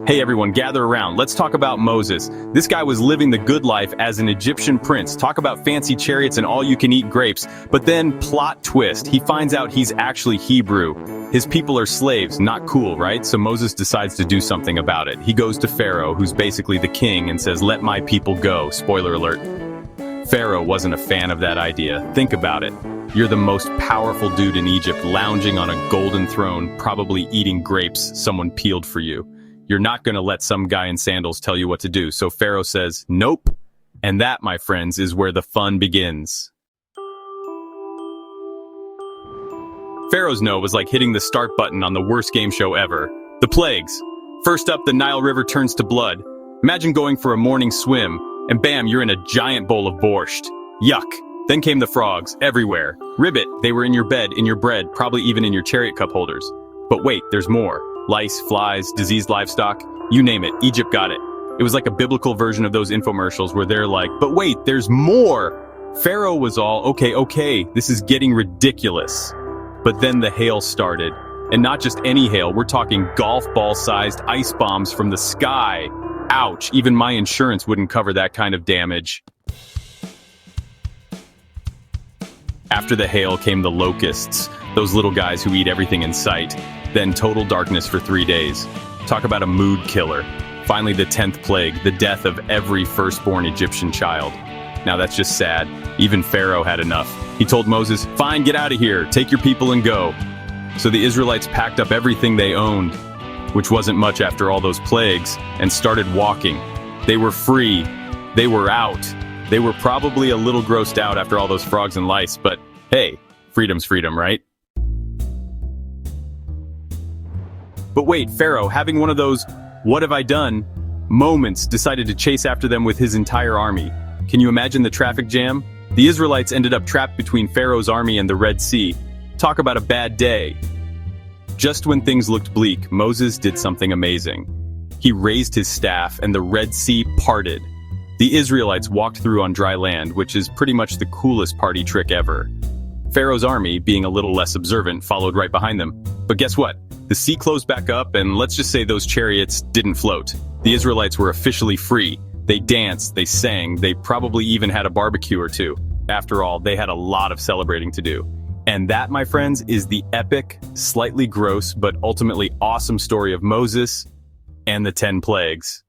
Hey everyone, gather around. Let's talk about Moses. This guy was living the good life as an Egyptian prince. Talk about fancy chariots and all-you-can-eat grapes. But then, plot twist, he finds out he's actually Hebrew. His people are slaves. Not cool, right? So Moses decides to do something about it. He goes to Pharaoh, who's basically the king, and says, "Let my people go." Spoiler alert. Pharaoh wasn't a fan of that idea. Think about it. You're the most powerful dude in Egypt, lounging on a golden throne, probably eating grapes someone peeled for you. You're not going to let some guy in sandals tell you what to do. So Pharaoh says, nope. And that, my friends, is where the fun begins. Pharaoh's no was like hitting the start button on the worst game show ever. The plagues. First up, the Nile River turns to blood. Imagine going for a morning swim, and bam, you're in a giant bowl of borscht. Yuck. Then came the frogs, everywhere. Ribbit, they were in your bed, in your bread, probably even in your chariot cup holders. But wait, there's more. Lice, flies, diseased livestock, you name it, Egypt got it. It was like a biblical version of those infomercials where they're like, but wait, there's more! Pharaoh was all, okay, this is getting ridiculous. But then the hail started. And not just any hail, we're talking golf ball-sized ice bombs from the sky. Ouch, even my insurance wouldn't cover that kind of damage. After the hail came the locusts, those little guys who eat everything in sight. Then total darkness for 3 days. Talk about a mood killer. Finally, the 10th plague, the death of every firstborn Egyptian child. Now that's just sad. Even Pharaoh had enough. He told Moses, fine, get out of here, take your people and go. So the Israelites packed up everything they owned, which wasn't much after all those plagues, and started walking. They were free. They were out. They were probably a little grossed out after all those frogs and lice, but hey, freedom's freedom, right? But wait, Pharaoh, having one of those "what have I done" moments, decided to chase after them with his entire army. Can you imagine the traffic jam? The Israelites ended up trapped between Pharaoh's army and the Red Sea. Talk about a bad day. Just when things looked bleak, Moses did something amazing. He raised his staff and the Red Sea parted. The Israelites walked through on dry land, which is pretty much the coolest party trick ever. Pharaoh's army, being a little less observant, followed right behind them. But guess what? The sea closed back up, and let's just say those chariots didn't float. The Israelites were officially free. They danced, they sang, they probably even had a barbecue or two. After all, they had a lot of celebrating to do. And that, my friends, is the epic, slightly gross, but ultimately awesome story of Moses and the 10 plagues.